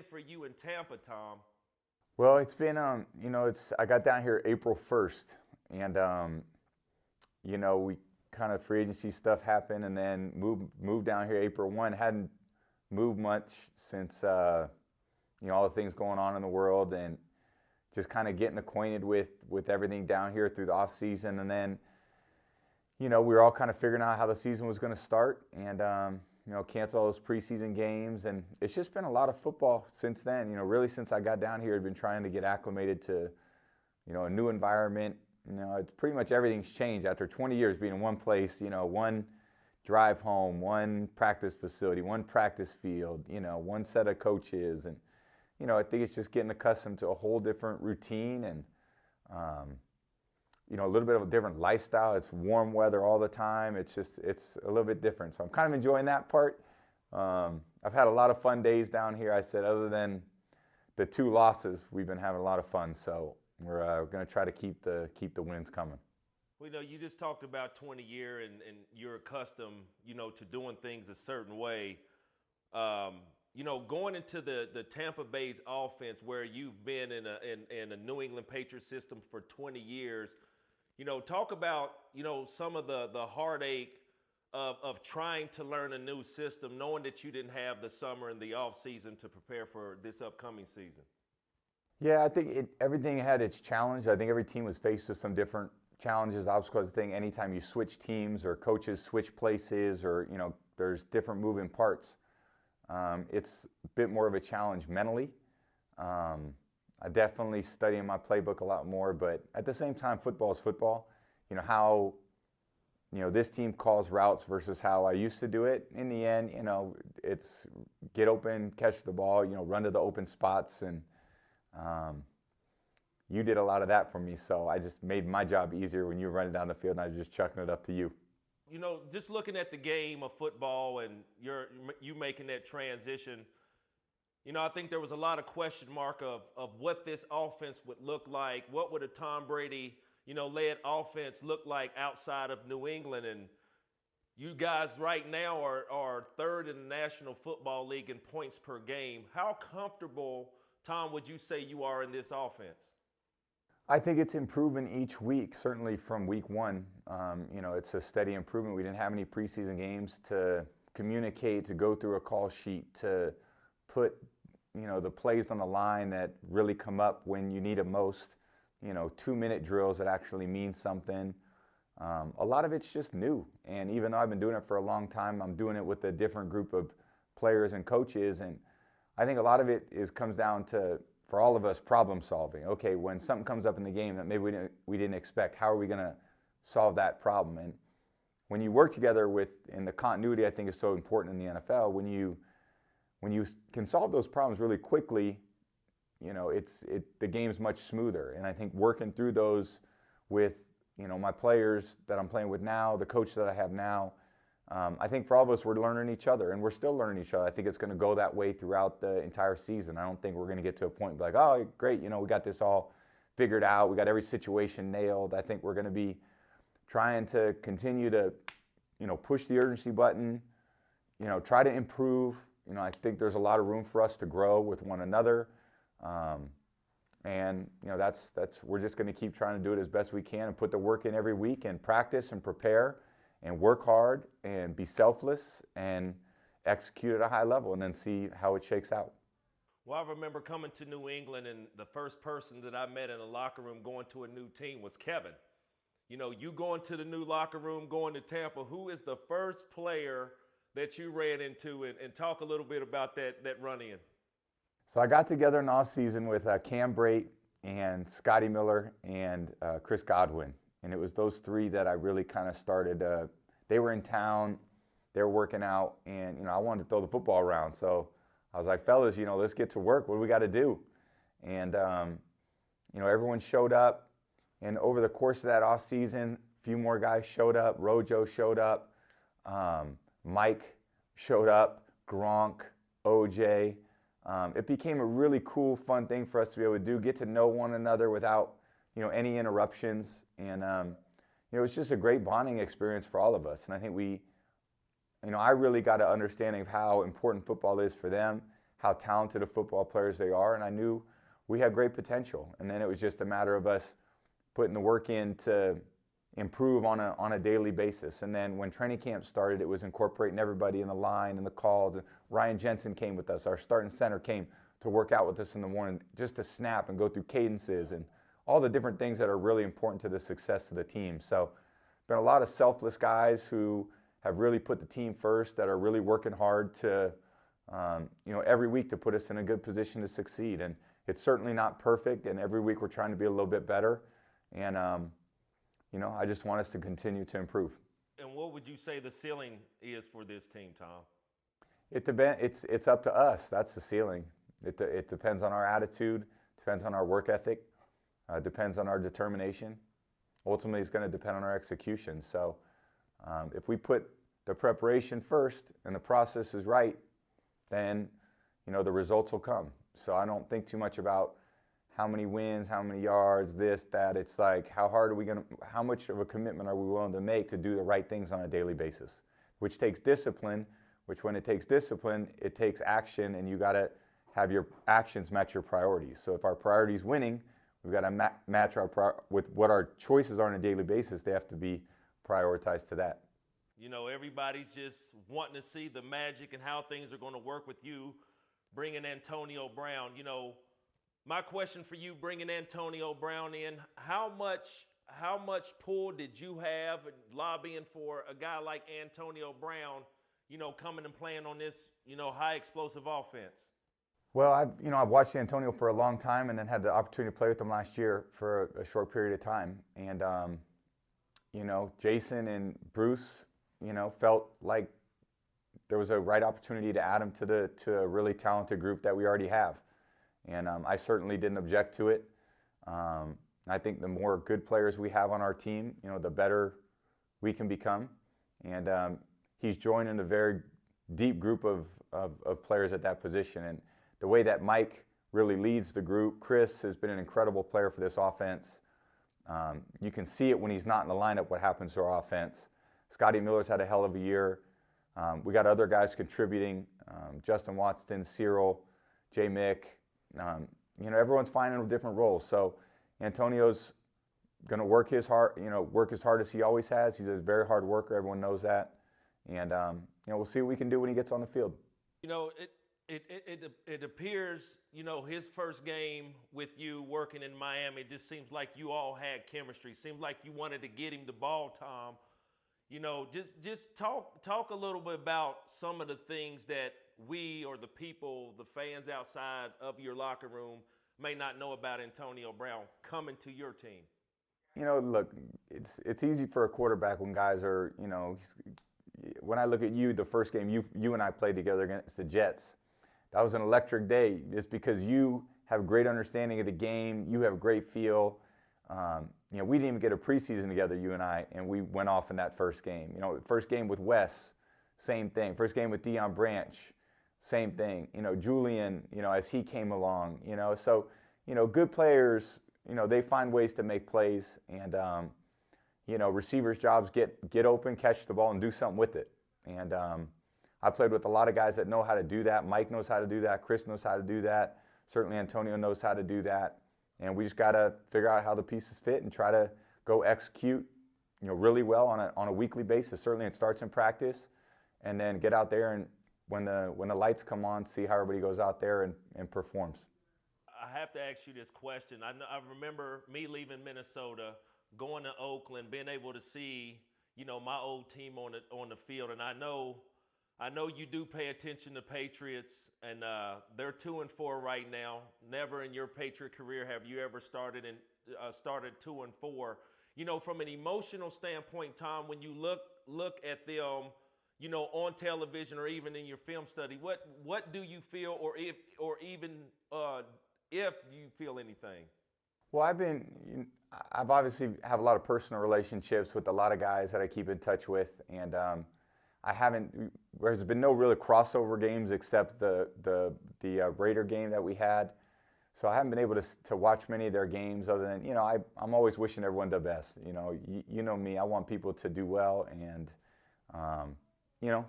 for you in Tampa, Tom? Well, it's been, I got down here April 1st, and, we kind of free agency stuff happened, and then moved down here April 1. Hadn't moved much since, all the things going on in the world, and just kind of getting acquainted with everything down here through the off season. And then, we were all kind of figuring out how the season was going to start, and, cancel all those preseason games. And it's just been a lot of football since then. Really since I got down here, I've been trying to get acclimated to, a new environment. It's pretty much everything's changed after 20 years being in one place, one drive home, one practice facility, one practice field, one set of coaches. And, I think it's just getting accustomed to a whole different routine and, a little bit of a different lifestyle. It's warm weather all the time. It's a little bit different. So I'm kind of enjoying that part. I've had a lot of fun days down here. I said, other than the 2 losses, we've been having a lot of fun. So we're going to try to keep the wins coming. Well, you just talked about 20 years and you're accustomed, to doing things a certain way. Going into the Tampa Bay's offense, where you've been in a New England Patriots system for 20 years, talk about, some of the heartache of trying to learn a new system, knowing that you didn't have the summer and the off season to prepare for this upcoming season. Yeah, I think everything had its challenge. I think every team was faced with some different challenges, obstacles. I think anytime you switch teams or coaches switch places or, there's different moving parts, it's a bit more of a challenge mentally. I definitely study in my playbook a lot more, but at the same time, football is football. How, this team calls routes versus how I used to do it. In the end, it's get open, catch the ball, run to the open spots. And you did a lot of that for me, so I just made my job easier when you were running down the field and I was just chucking it up to you. Just looking at the game of football and you making that transition, I think there was a lot of question mark of what this offense would look like. What would a Tom Brady, led offense look like outside of New England? And you guys right now are 3rd in the National Football League in points per game. How comfortable, Tom, would you say you are in this offense? I think it's improving each week, certainly from week 1. It's a steady improvement. We didn't have any preseason games to communicate, to go through a call sheet, to put, the plays on the line that really come up when you need them most. 2-minute drills that actually mean something. A lot of it's just new. And even though I've been doing it for a long time, I'm doing it with a different group of players and coaches. And I think a lot of it comes down to, for all of us, problem solving. Okay, when something comes up in the game that maybe we didn't expect, how are we going to solve that problem? And when you work together and the continuity I think is so important in the NFL, when you can solve those problems really quickly, the game's much smoother. And I think working through those with, my players that I'm playing with now, the coach that I have now, I think for all of us, we're learning each other, and we're still learning each other. I think it's going to go that way throughout the entire season. I don't think we're going to get to a point like, oh, great, we got this all figured out. We got every situation nailed. I think we're going to be trying to continue to, push the urgency button, try to improve. I think there's a lot of room for us to grow with one another. And we're just going to keep trying to do it as best we can and put the work in every week and practice and prepare and work hard and be selfless and execute at a high level and then see how it shakes out. Well, I remember coming to New England, and the first person that I met in a locker room going to a new team was Kevin. You going to the new locker room, going to Tampa, who is the first player that you ran into, and talk a little bit about that run-in? So I got together in the offseason with Cam Brate and Scotty Miller and Chris Godwin. And it was those 3 that I really kind of started. They were in town, they were working out, and I wanted to throw the football around. So I was like, fellas, let's get to work. What do we got to do? And everyone showed up. And over the course of that off season, a few more guys showed up. Rojo showed up. Mike showed up. Gronk, OJ. It became a really cool, fun thing for us to be able to do, get to know one another without, any interruptions. And, it was just a great bonding experience for all of us. And I think I really got an understanding of how important football is for them, how talented of football players they are, and I knew we had great potential. And then it was just a matter of us putting the work in to improve on a daily basis. And then when training camp started, it was incorporating everybody in the line and the calls. Ryan Jensen came with us. Our starting center came to work out with us in the morning just to snap and go through cadences and all the different things that are really important to the success of the team. So been a lot of selfless guys who have really put the team first, that are really working hard to, every week to put us in a good position to succeed. And it's certainly not perfect, and every week we're trying to be a little bit better. And, I just want us to continue to improve. And what would you say the ceiling is for this team, Tom? It's up to us. That's the ceiling. It depends on our attitude, depends on our work ethic, depends on our determination. Ultimately, it's going to depend on our execution. So if we put the preparation first and the process is right, then, the results will come. So I don't think too much about how many wins, how many yards, this, that. It's like, how much of a commitment are we willing to make to do the right things on a daily basis, which takes discipline, which when it takes discipline, it takes action, and you got to have your actions match your priorities. So if our priority is winning, we've got to match with what our choices are on a daily basis. They have to be prioritized to that. Everybody's just wanting to see the magic and how things are going to work with you bringing Antonio Brown. My question for you, bringing Antonio Brown in, how much pull did you have lobbying for a guy like Antonio Brown, coming and playing on this, high explosive offense? Well, I've watched Antonio for a long time, and then had the opportunity to play with him last year for a short period of time. And Jason and Bruce, felt like there was a right opportunity to add him to a really talented group that we already have. And I certainly didn't object to it. I think the more good players we have on our team, the better we can become. And he's joining a very deep group of players at that position. And the way that Mike really leads the group, Chris has been an incredible player for this offense. You can see it when he's not in the lineup, what happens to our offense. Scotty Miller's had a hell of a year. We got other guys contributing, Justin Watson, Cyril, Jay Mick. Everyone's finding different roles. So Antonio's going to work as hard as he always has. He's a very hard worker. Everyone knows that. And, we'll see what we can do when he gets on the field. It appears, his first game with you working in Miami, it just seems like you all had chemistry. Seems like you wanted to get him the ball, Tom. Just talk a little bit about some of the things that we or the people, the fans outside of your locker room may not know about Antonio Brown coming to your team. Look, it's easy for a quarterback when guys are, when I look at you, the first game you and I played together against the Jets, that was an electric day. It's because you have great understanding of the game, you have great feel. We didn't even get a preseason together, you and I, and we went off in that first game. First game with Wes, same thing. First game with Deion Branch, same thing. Julian, as he came along, so, good players, they find ways to make plays, and, receivers' jobs get open, catch the ball, and do something with it. And I played with a lot of guys that know how to do that. Mike knows how to do that. Chris knows how to do that. Certainly Antonio knows how to do that. And we just got to figure out how the pieces fit and try to go execute, really well on a weekly basis. Certainly it starts in practice, and then get out there and when the lights come on, see how everybody goes out there and performs. I have to ask you this question. I remember me leaving Minnesota, going to Oakland, being able to see, my old team on the field, and I know you do pay attention to Patriots, and they're 2-4 right now. Never in your Patriot career have you ever started 2-4. From an emotional standpoint, Tom, when you look at them, on television or even in your film study, what do you feel, or if you feel anything? Well, I've obviously have a lot of personal relationships with a lot of guys that I keep in touch with, and there's been no real crossover games except the Raider game that we had. So I haven't been able to watch many of their games other than, I'm always wishing everyone the best. You know me, I want people to do well, and,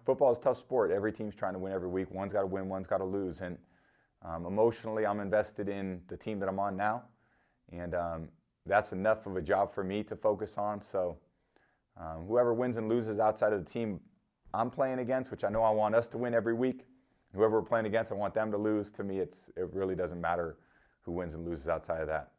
football is a tough sport. Every team's trying to win every week. One's got to win, one's got to lose. And Emotionally, I'm invested in the team that I'm on now, and that's enough of a job for me to focus on. So whoever wins and loses outside of the team I'm playing against, which I know I want us to win every week, whoever we're playing against, I want them to lose. To me, it really doesn't matter who wins and loses outside of that.